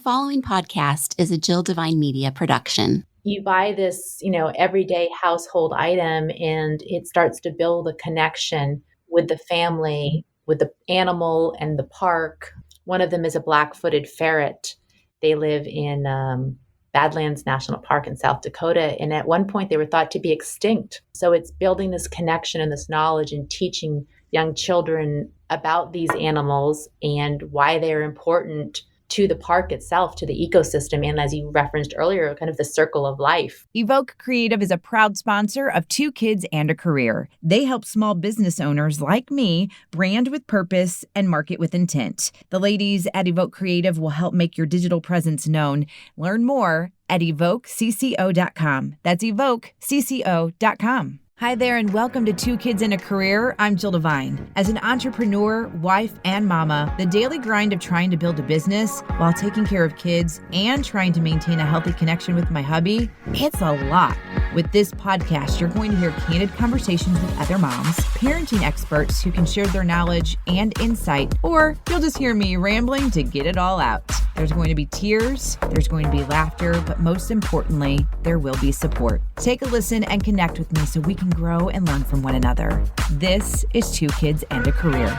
following podcast is a Jill Devine Media production. You buy this, everyday household item and it starts to build a connection with the family, with the animal and the park. One of them is a black-footed ferret. They live in Badlands National Park in South Dakota. And at one point they were thought to be extinct. So it's building this connection and this knowledge and teaching young children about these animals and why they're important to the park itself, to the ecosystem, and as you referenced earlier, kind of the circle of life. Evoke Creative is a proud sponsor of 2 Kids and a Career. They help small business owners like me brand with purpose and market with intent. The ladies at Evoke Creative will help make your digital presence known. Learn more at evokecco.com. That's evokecco.com. Hi there and welcome to 2 Kids and a Career. I'm Jill Devine. As an entrepreneur, wife, and mama, the daily grind of trying to build a business while taking care of kids and trying to maintain a healthy connection with my hubby, it's a lot. With this podcast, you're going to hear candid conversations with other moms, parenting experts who can share their knowledge and insight, or you'll just hear me rambling to get it all out. There's going to be tears, there's going to be laughter, but most importantly, there will be support. Take a listen and connect with me so we can grow and learn from one another. This is 2 Kids and a Career.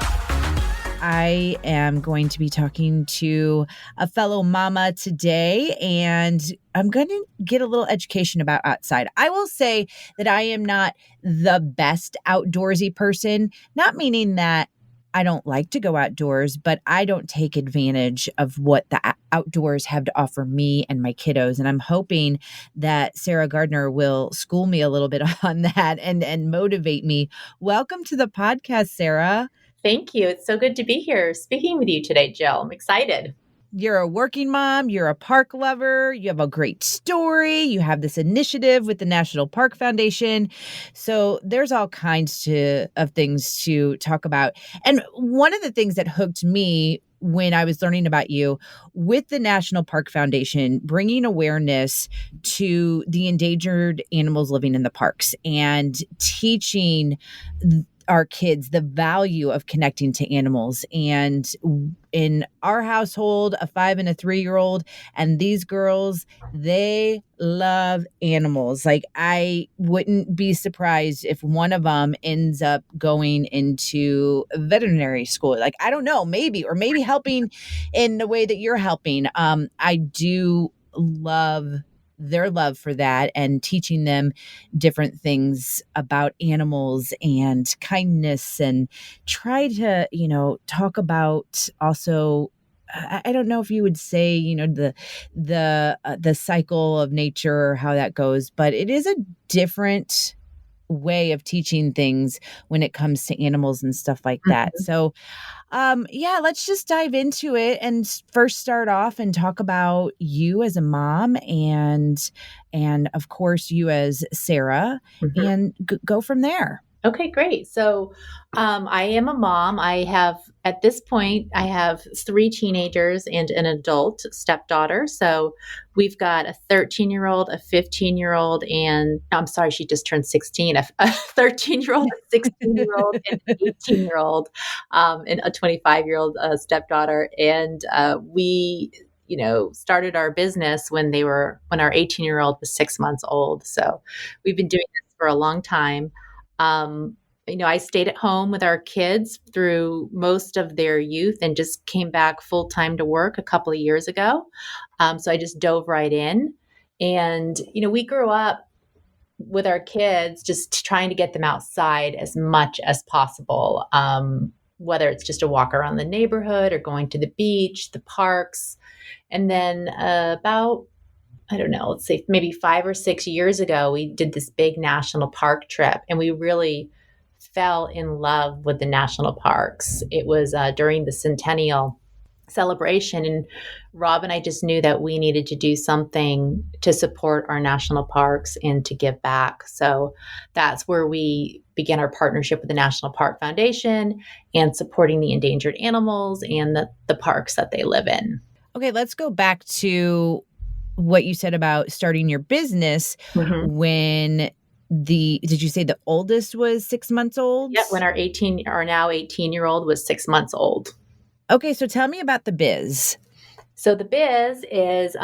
I am going to be talking to a fellow mama today, and I'm going to get a little education about outside. I will say that I am not the best outdoorsy person, not meaning that I don't like to go outdoors, but I don't take advantage of what the outdoors have to offer me and my kiddos. And I'm hoping that Sarah Gardner will school me a little bit on that and motivate me. Welcome to the podcast, Sarah. Thank you. It's so good to be here speaking with you today, Jill. I'm excited. You're a working mom, you're a park lover, you have a great story, you have this initiative with the National Park Foundation. So there's all kinds of things to talk about. And one of the things that hooked me when I was learning about you with the National Park Foundation, bringing awareness to the endangered animals living in the parks and teaching our kids the value of connecting to animals. And in our household, a 5 and a 3-year-old, and these girls, they love animals. Like, I wouldn't be surprised if one of them ends up going into veterinary school. Like, I don't know, maybe helping in the way that you're helping. I do love their love for that and teaching them different things about animals and kindness, and try to, talk about also, I don't know if you would say, the cycle of nature or how that goes, but it is a different way of teaching things when it comes to animals and stuff like that. Mm-hmm. So, let's just dive into it and first start off and talk about you as a mom and of course you as Sarah, mm-hmm. and go from there. Okay, great. So I am a mom. At this point, I have 3 teenagers and an adult stepdaughter. So we've got a 13-year-old, a 15-year-old, and I'm sorry, she just turned 16, a 13-year-old, a 16-year-old, and an 18-year-old, and a 25-year-old stepdaughter. And we started our business when our 18-year-old was 6 months old. So we've been doing this for a long time. I stayed at home with our kids through most of their youth and just came back full time to work a couple of years ago. So I just dove right in, and, we grew up with our kids just trying to get them outside as much as possible. Whether it's just a walk around the neighborhood or going to the beach, the parks. And then about, I don't know, let's say maybe 5 or 6 years ago, we did this big national park trip, and we really fell in love with the national parks. It was during the centennial celebration, and Rob and I just knew that we needed to do something to support our national parks and to give back. So that's where we began our partnership with the National Park Foundation and supporting the endangered animals and the parks that they live in. Okay, let's go back to what you said about starting your business, mm-hmm. when did you say the oldest was 6 months old? Yeah, when our now 18-year-old was 6 months old. Okay, so tell me about the biz. So the biz is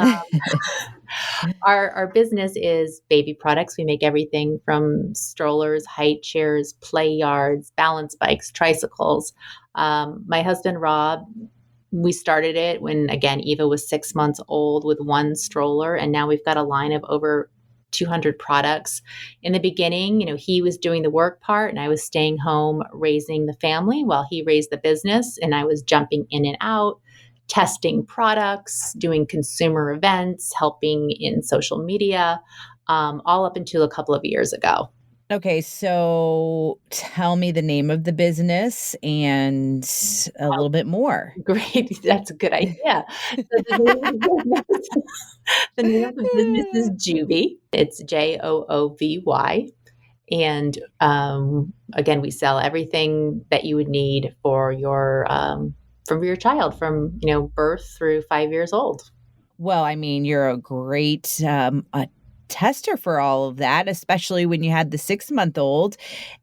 our business is baby products. We make everything from strollers, height chairs, play yards, balance bikes, tricycles. My husband Rob, we started it when again Eva was 6 months old with one stroller, and now we've got a line of over 200 products. In the beginning, he was doing the work part and I was staying home raising the family while he raised the business, and I was jumping in and out, testing products, doing consumer events, helping in social media, all up until a couple of years ago. Okay, so tell me the name of the business and a little bit more. Great. That's a good idea. So the name of the business is Joovy. It's Joovy. And again, we sell everything that you would need for your child from birth through 5 years old. Well, I mean, you're a great tester for all of that, especially when you had the 6-month-old.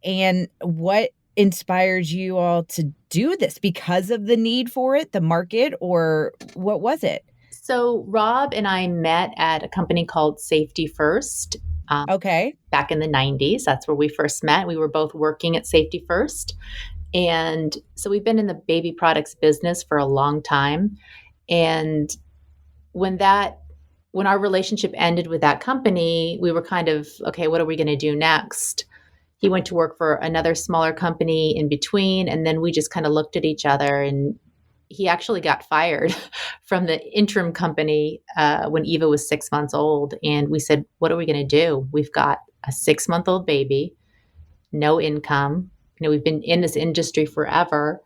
And what inspired you all to do this? Because of the need for it, the market, or what was it? So Rob and I met at a company called Safety First. Okay. Back in the 90s. That's where we first met. We were both working at Safety First. And so we've been in the baby products business for a long time. And when our relationship ended with that company, we were kind of, okay, what are we going to do next? He went to work for another smaller company in between. And then we just kind of looked at each other, and he actually got fired from the interim company when Eva was 6 months old. And we said, what are we going to do? We've got a 6-month-old baby, no income. We've been in this industry forever.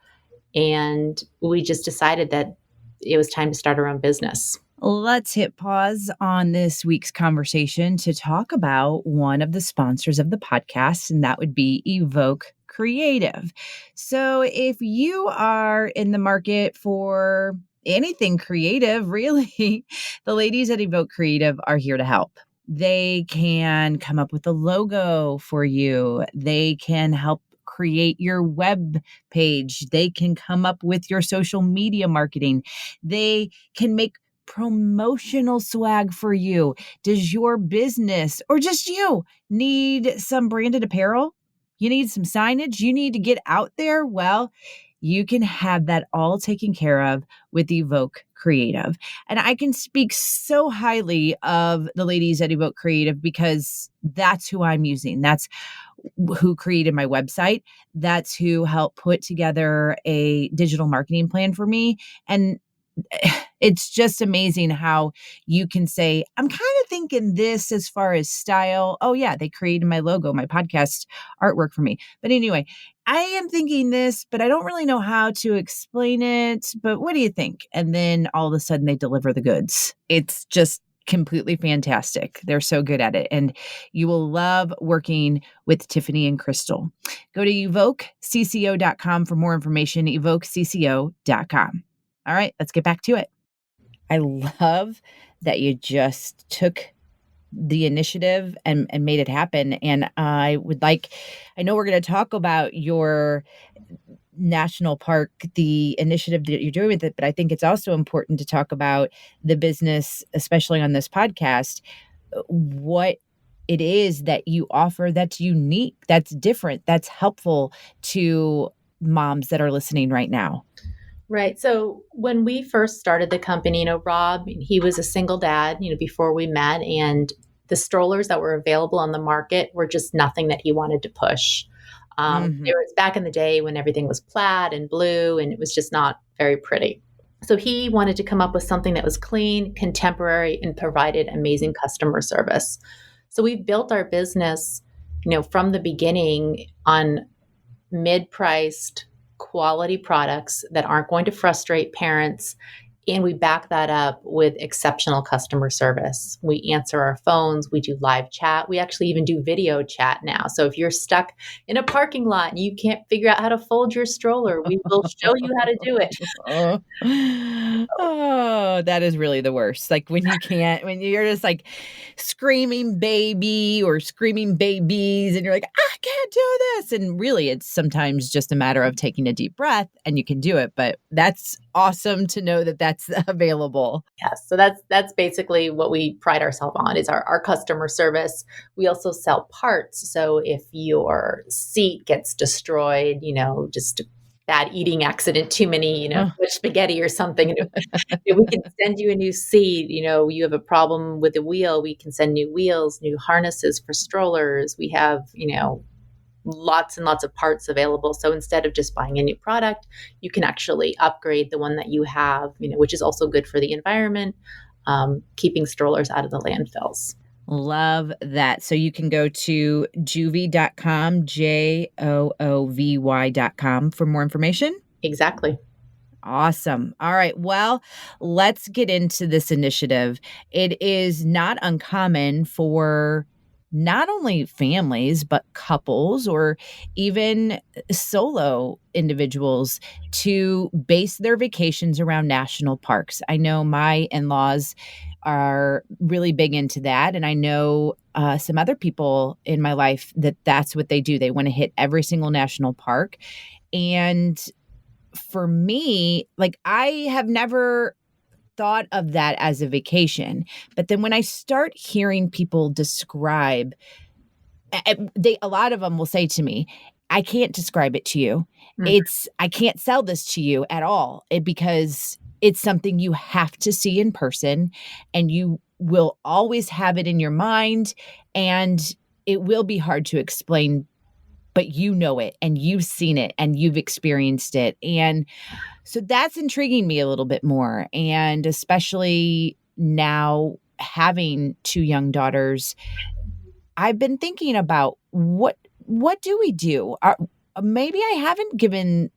And we just decided that it was time to start our own business. Let's hit pause on this week's conversation to talk about one of the sponsors of the podcast, and that would be Evoke Creative. So if you are in the market for anything creative, really, the ladies at Evoke Creative are here to help. They can come up with a logo for you. They can help create your web page. They can come up with your social media marketing. They can make promotional swag for you. Does your business or just you need some branded apparel? You need some signage? You need to get out there? Well, you can have that all taken care of with Evoke Creative. And I can speak so highly of the ladies at Evoke Creative because that's who I'm using. That's who created my website. That's who helped put together a digital marketing plan for me. And it's just amazing how you can say, I'm kind of thinking this as far as style. Oh, yeah, they created my logo, my podcast artwork for me. But anyway, I am thinking this, but I don't really know how to explain it. But what do you think? And then all of a sudden they deliver the goods. It's just completely fantastic. They're so good at it. And you will love working with Tiffany and Crystal. Go to evokecco.com for more information, evokecco.com. All right, let's get back to it. I love that you just took the initiative and made it happen. And I know we're going to talk about your national park, the initiative that you're doing with it, but I think it's also important to talk about the business, especially on this podcast, what it is that you offer that's unique, that's different, that's helpful to moms that are listening right now. Right. So when we first started the company, Rob, he was a single dad, before we met, and the strollers that were available on the market were just nothing that he wanted to push. There was back in the day when everything was plaid and blue, and it was just not very pretty. So he wanted to come up with something that was clean, contemporary, and provided amazing customer service. So we built our business, from the beginning on mid-priced quality products that aren't going to frustrate parents. And we back that up with exceptional customer service. We answer our phones. We do live chat. We actually even do video chat now. So if you're stuck in a parking lot and you can't figure out how to fold your stroller, we will show you how to do it. Oh, that is really the worst. Like when you're just like screaming baby or screaming babies and you're like, I can't do this. And really it's sometimes just a matter of taking a deep breath and you can do it. But that's awesome to know that that's available. Yes. So that's basically what we pride ourselves on is our customer service. We also sell parts. So if your seat gets destroyed, just a bad eating accident, too many, Oh, too much spaghetti or something, we can send you a new seat. You have a problem with the wheel, we can send new wheels, new harnesses for strollers. We have, lots and lots of parts available. So instead of just buying a new product, you can actually upgrade the one that you have, which is also good for the environment, keeping strollers out of the landfills. love that. So you can go to joovy.com, JOOVY.com for more information. Exactly. Awesome. All right. Well, let's get into this initiative. It is not uncommon for not only families, but couples or even solo individuals to base their vacations around national parks. I know my in laws are really big into that. And I know some other people in my life that that's what they do. They want to hit every single national park. And for me, like I have never thought of that as a vacation. But then when I start hearing people describe, a lot of them will say to me, I can't describe it to you. Mhm. I can't sell this to you at all because it's something you have to see in person and you will always have it in your mind and it will be hard to explain, but you know it and you've seen it and you've experienced it. And so that's intriguing me a little bit more. And especially now having two young daughters, I've been thinking about what do we do? Maybe I haven't given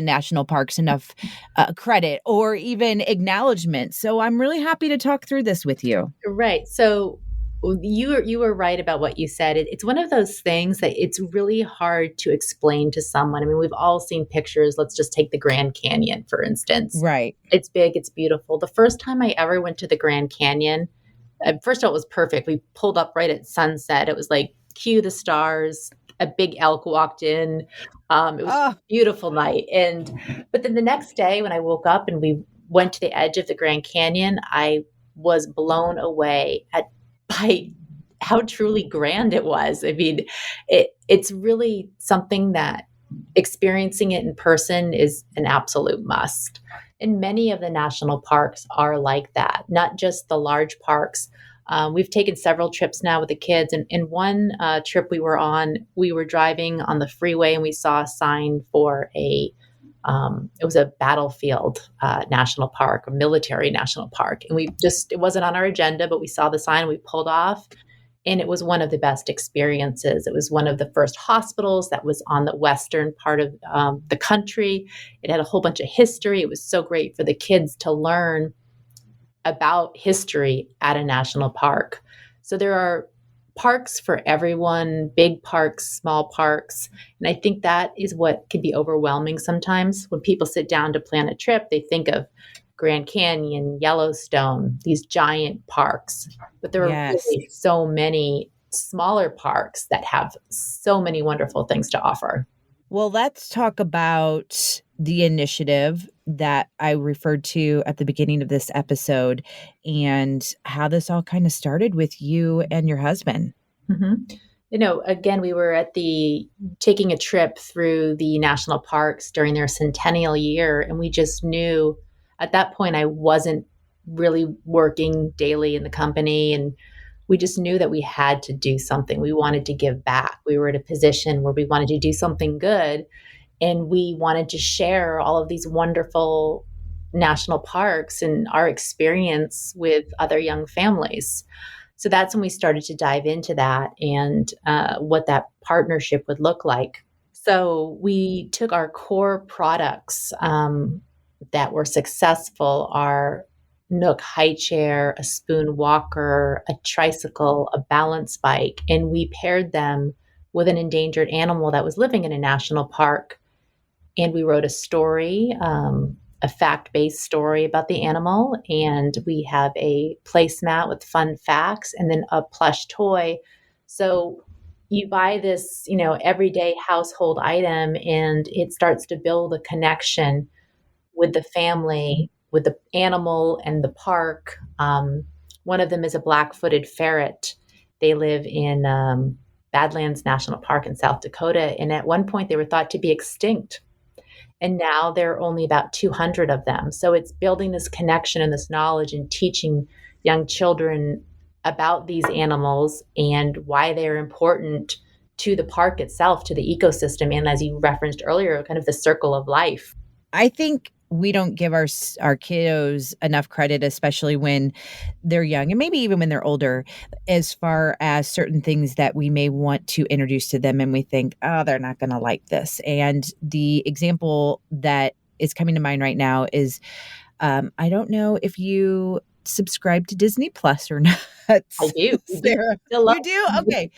national parks enough credit or even acknowledgement. So I'm really happy to talk through this with you. Right. So you were right about what you said. It's one of those things that it's really hard to explain to someone. I mean, we've all seen pictures. Let's just take the Grand Canyon, for instance. Right. It's big, it's beautiful. The first time I ever went to the Grand Canyon, first of all, it was perfect. We pulled up right at sunset. It was like cue the stars. A big elk walked in. It was Oh, a beautiful night. But then the next day when I woke up and we went to the edge of the Grand Canyon, I was blown away by how truly grand it was. I mean, it's really something that experiencing it in person is an absolute must. And many of the national parks are like that, not just the large parks. We've taken several trips now with the kids. And in one trip we were on, we were driving on the freeway and we saw a sign for it was a battlefield national park, a military national park. And it wasn't on our agenda, but we saw the sign, we pulled off. And it was one of the best experiences. It was one of the first hospitals that was on the western part of the country. It had a whole bunch of history. It was so great for the kids to learn about history at a national park. So there are parks for everyone, big parks, small parks. And I think that is what can be overwhelming sometimes when people sit down to plan a trip. They think of Grand Canyon, Yellowstone, these giant parks. But there are yes. really so many smaller parks that have so many wonderful things to offer. Well, let's talk about the initiative that I referred to at the beginning of this episode and how this all kind of started with you and your husband. Mm-hmm. Again, we were taking a trip through the national parks during their centennial year, and we just knew at that point I wasn't really working daily in the company, and we just knew that we had to do something. We wanted to give back. We were at a position where we wanted to do something good, and we wanted to share all of these wonderful national parks and our experience with other young families. So that's when we started to dive into that and what that partnership would look like. So we took our core products that were successful, our Nook high chair, a spoon walker, a tricycle, a balance bike, and we paired them with an endangered animal that was living in a national park. And we wrote a story, a fact-based story about the animal, and we have a placemat with fun facts and then a plush toy. So you buy this, everyday household item and it starts to build a connection with the family, with the animal and the park. One of them is a black-footed ferret. They live in Badlands National Park in South Dakota. And at one point, they were thought to be extinct. And now there are only about 200 of them. So it's building this connection and this knowledge and teaching young children about these animals and why they're important to the park itself, to the ecosystem, and as you referenced earlier, kind of the circle of life. I think we don't give our kiddos enough credit, especially when they're young and maybe even when they're older, as far as certain things that we may want to introduce to them. And we think, oh, they're not going to like this. And the example that is coming to mind right now is I don't know if you subscribe to Disney Plus or not. I do. Sarah, you do? Okay.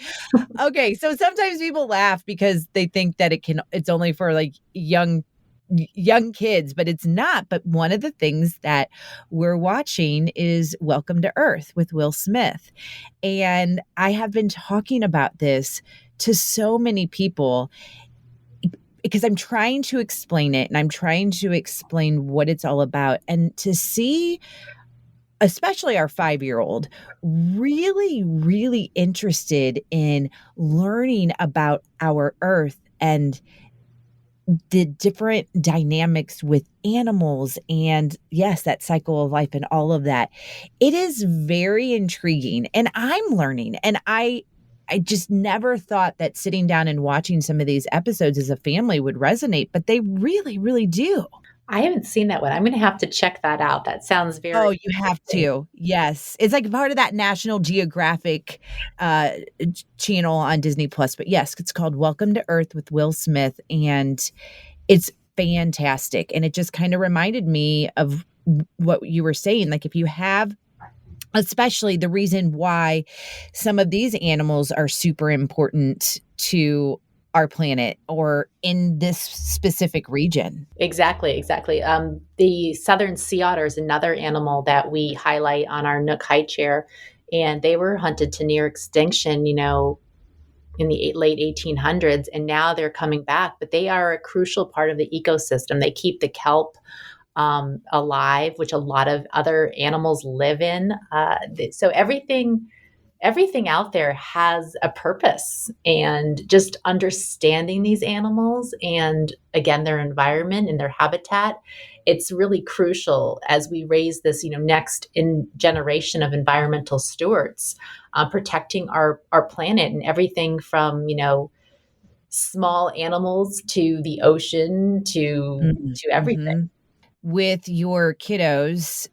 Okay. So sometimes people laugh because they think that it's only for like young kids, but it's not. But one of the things that we're watching is Welcome to Earth with Will Smith. And I have been talking about this to so many people because I'm trying to explain it and I'm trying to explain what it's all about. And to see, especially our 5-year-old, really, really interested in learning about our Earth and the different dynamics with animals and yes, that cycle of life and all of that. It is very intriguing and I'm learning. And I just never thought that sitting down and watching some of these episodes as a family would resonate, but they really, really do. I haven't seen that one. I'm going to have to check that out. That sounds very. Oh, you have to. Yes. It's like part of that National Geographic channel on Disney Plus. But yes, it's called Welcome to Earth with Will Smith. And it's fantastic. And it just kind of reminded me of what you were saying. Like if you have, especially the reason why some of these animals are super important to our planet or in this specific region. Exactly. The southern sea otter is another animal that we highlight on our Nook high chair, and they were hunted to near extinction, in the late 1800s, and now they're coming back, but they are a crucial part of the ecosystem. They keep the kelp alive, which a lot of other animals live in. So everything out there has a purpose, and just understanding these animals and again their environment and their habitat, it's really crucial as we raise this next generation of environmental stewards, protecting our planet and everything from small animals to the ocean to everything. With your kiddos,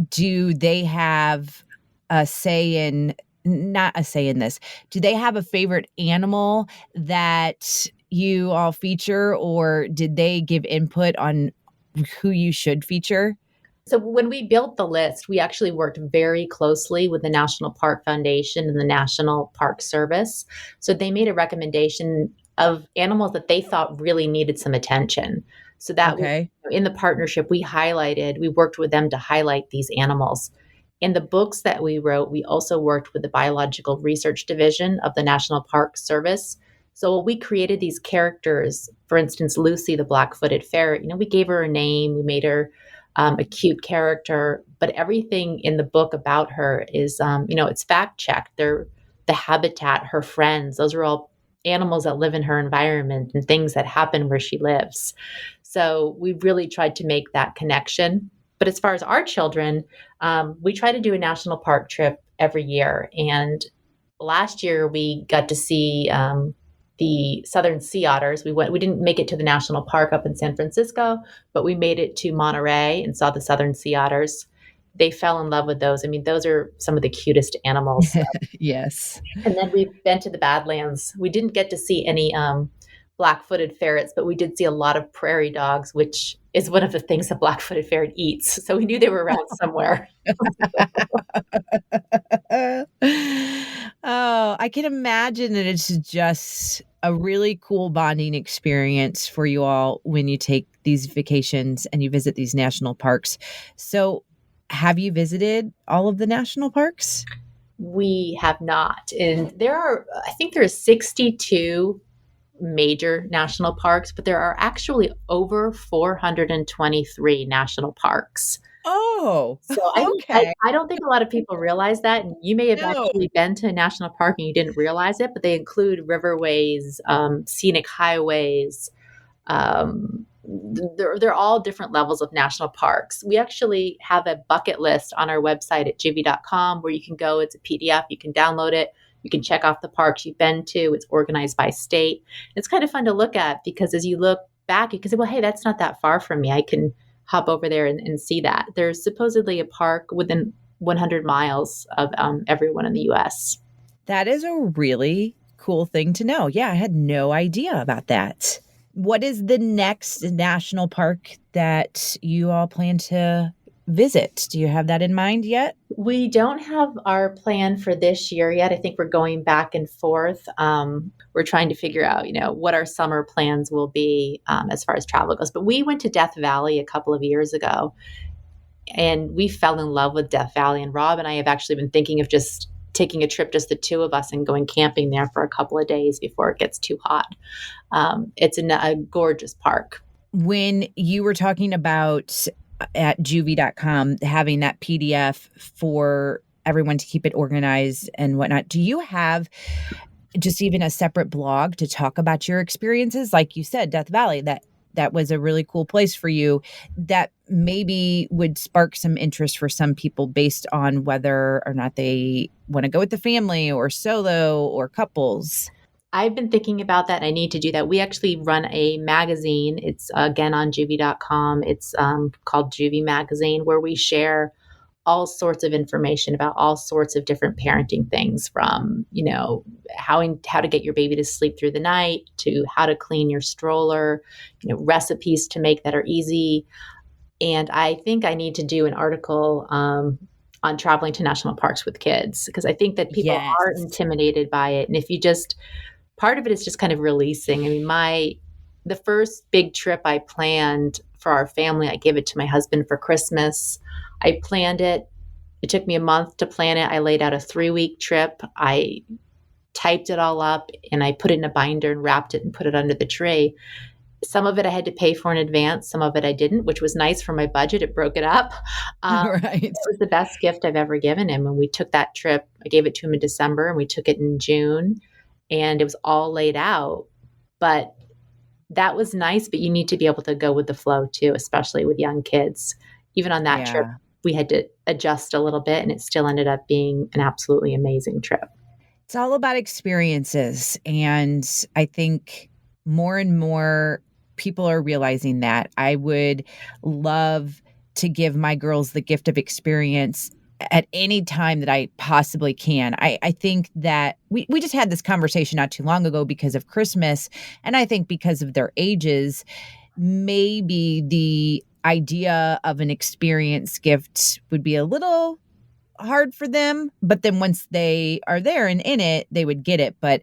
do they have a say in not a say in this. Do they have a favorite animal that you all feature, or did they give input on who you should feature? So when we built the list, we actually worked very closely with the National Park Foundation and the National Park Service. So they made a recommendation of animals that they thought really needed some attention. So that in the partnership, we worked with them to highlight these animals. In the books that we wrote, we also worked with the Biological Research Division of the National Park Service. So we created these characters. For instance, Lucy, the black-footed ferret, we gave her a name, we made her a cute character, but everything in the book about her is, it's fact-checked. They're the habitat, her friends, those are all animals that live in her environment and things that happen where she lives. So we really tried to make that connection. But as far as our children, we try to do a national park trip every year. And last year we got to see the southern sea otters. We didn't make it to the national park up in San Francisco, but we made it to Monterey and saw the southern sea otters. They fell in love with those. I mean, those are some of the cutest animals. Yes. And then we've been to the Badlands. We didn't get to see any black-footed ferrets, but we did see a lot of prairie dogs, which is one of the things a black-footed ferret eats. So we knew they were around somewhere. Oh, I can imagine that it's just a really cool bonding experience for you all when you take these vacations and you visit these national parks. So have you visited all of the national parks? We have not. And I think there are 62 major national parks, but there are actually over 423 national parks. Oh, So okay. I don't think a lot of people realize that. And you may have No. actually been to a national park and you didn't realize it, but they include riverways, scenic highways. They're all different levels of national parks. We actually have a bucket list on our website at Joovy.com where you can go. It's a PDF. You can download it. You can check off the parks you've been to. It's organized by state. It's kind of fun to look at because as you look back, you can say, well, hey, that's not that far from me. I can hop over there and see that. There's supposedly a park within 100 miles of everyone in the U.S. That is a really cool thing to know. Yeah, I had no idea about that. What is the next national park that you all plan to visit? Do you have that in mind yet? We don't have our plan for this year yet. I think we're going back and forth. We're trying to figure out, what our summer plans will be as far as travel goes. But we went to Death Valley a couple of years ago, and we fell in love with Death Valley. And Rob and I have actually been thinking of just taking a trip, just the two of us, and going camping there for a couple of days before it gets too hot. It's a gorgeous park. When you were talking about at Joovy.com having that PDF for everyone to keep it organized and whatnot, do you have just even a separate blog to talk about your experiences? Like you said, Death Valley, that was a really cool place for you that maybe would spark some interest for some people based on whether or not they want to go with the family or solo or couples. I've been thinking about that. And I need to do that. We actually run a magazine. It's again on Joovy.com. It's called Joovy Magazine, where we share all sorts of information about all sorts of different parenting things, from how to get your baby to sleep through the night to how to clean your stroller, recipes to make that are easy. And I think I need to do an article on traveling to national parks with kids, because I think that people Yes. are intimidated by it. And if you just part of it is just kind of releasing. I mean, the first big trip I planned for our family, I gave it to my husband for Christmas. I planned it. It took me a month to plan it. I laid out a 3-week trip. I typed it all up and I put it in a binder and wrapped it and put it under the tree. Some of it I had to pay for in advance. Some of it I didn't, which was nice for my budget. It broke it up. Right. It was the best gift I've ever given him. When we took that trip, I gave it to him in December and we took it in June. And it was all laid out, but that was nice. But you need to be able to go with the flow too, especially with young kids. Even on that trip, we had to adjust a little bit, and it still ended up being an absolutely amazing trip. It's all about experiences. And I think more and more people are realizing that. I would love to give my girls the gift of experience at any time that I possibly can. I think that we just had this conversation not too long ago because of Christmas. And I think because of their ages, maybe the idea of an experience gift would be a little hard for them. But then once they are there and in it, they would get it. But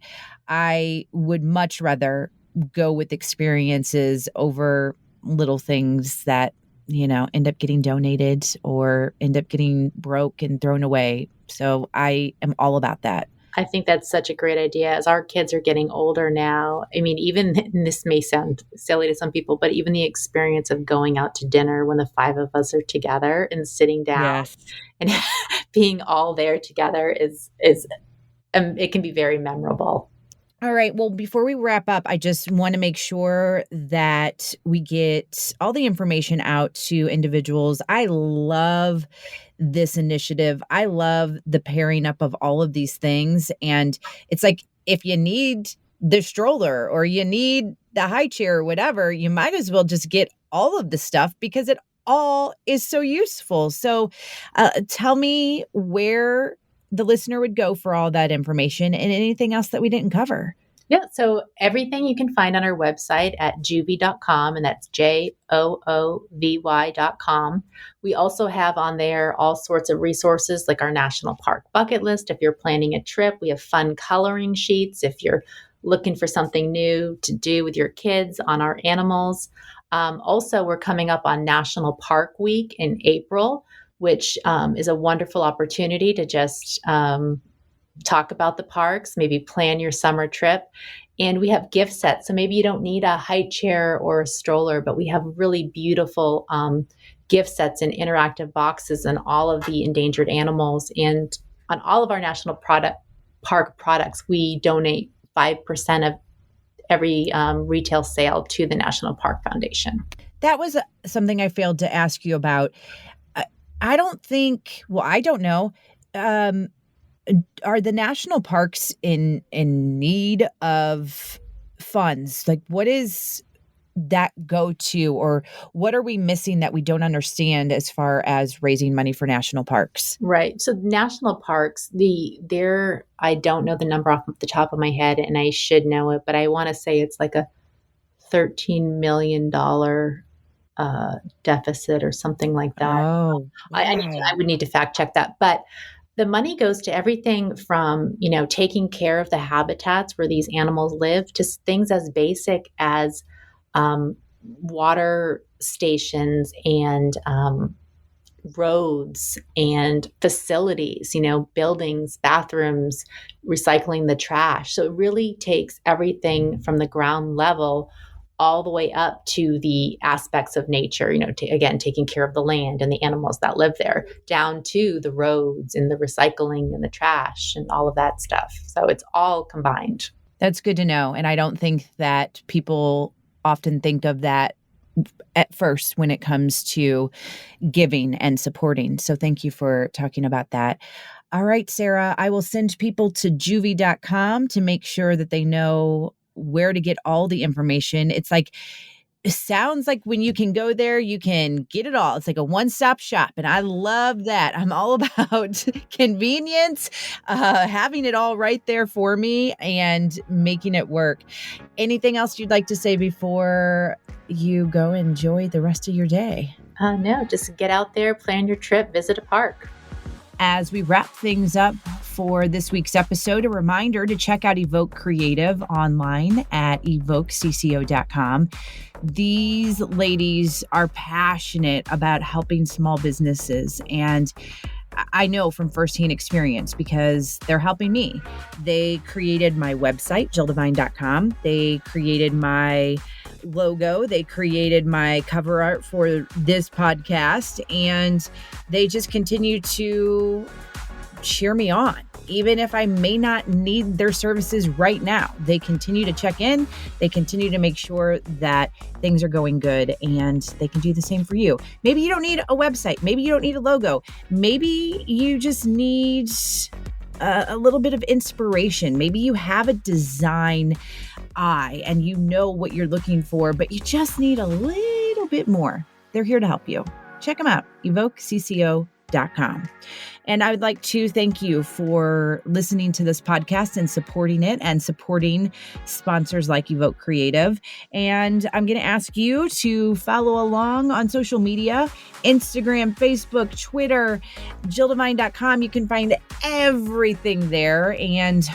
I would much rather go with experiences over little things that end up getting donated or end up getting broke and thrown away. So I am all about that. I think that's such a great idea. As our kids are getting older now, I mean, even and this may sound silly to some people, but even the experience of going out to dinner when the 5 of us are together and sitting down and being all there together is it can be very memorable. All right. Well, before we wrap up, I just want to make sure that we get all the information out to individuals. I love this initiative. I love the pairing up of all of these things. And it's like, if you need the stroller or you need the high chair or whatever, you might as well just get all of the stuff because it all is so useful. So tell me where the listener would go for all that information and anything else that we didn't cover. Yeah, so everything you can find on our website at joovy.com, and that's JOOVY.com. We also have on there all sorts of resources like our national park bucket list. If you're planning a trip, we have fun coloring sheets. If you're looking for something new to do with your kids on our animals. Also, we're coming up on National Park Week in April, which is a wonderful opportunity to just talk about the parks, maybe plan your summer trip. And we have gift sets. So maybe you don't need a high chair or a stroller, but we have really beautiful gift sets and interactive boxes and all of the endangered animals. And on all of our national park products, we donate 5% of every retail sale to the National Park Foundation. That was something I failed to ask you about. I don't know. Are the national parks in need of funds? Like, what is that go to, or what are we missing that we don't understand as far as raising money for national parks? Right. So national parks, I don't know the number off the top of my head, and I should know it, but I want to say it's like a $13 million deficit or something like that. Oh, I would need to fact check that, but the money goes to everything from, taking care of the habitats where these animals live to things as basic as water stations and roads and facilities, buildings, bathrooms, recycling the trash. So it really takes everything from the ground level all the way up to the aspects of nature, again, taking care of the land and the animals that live there, down to the roads and the recycling and the trash and all of that stuff. So it's all combined. That's good to know. And I don't think that people often think of that at first when it comes to giving and supporting. So thank you for talking about that. All right, Sarah, I will send people to joovy.com to make sure that they know where to get all the information. It sounds like when you can go there, you can get it all. It's like a one-stop shop. And I love that. I'm all about convenience, having it all right there for me and making it work. Anything else you'd like to say before you go enjoy the rest of your day? No, just get out there, plan your trip, visit a park. As we wrap things up for this week's episode, a reminder to check out Evoke Creative online at evokecco.com. These ladies are passionate about helping small businesses, and I know from firsthand experience because they're helping me. They created my website, jilldevine.com. They created my logo. They created my cover art for this podcast, and they just continue to cheer me on. Even if I may not need their services right now, they continue to check in. They continue to make sure that things are going good, and they can do the same for you. Maybe you don't need a website. Maybe you don't need a logo. Maybe you just need a little bit of inspiration. Maybe you have a design eye and you know what you're looking for, but you just need a little bit more. They're here to help you. Check them out, evokecco.com. And I would like to thank you for listening to this podcast and supporting it and supporting sponsors like Evoke Creative. And I'm going to ask you to follow along on social media, Instagram, Facebook, Twitter, jilldevine.com. You can find everything there. And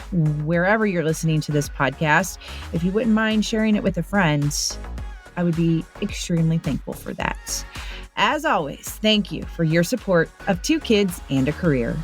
wherever you're listening to this podcast, if you wouldn't mind sharing it with a friend, I would be extremely thankful for that. As always, thank you for your support of 2 kids and a career.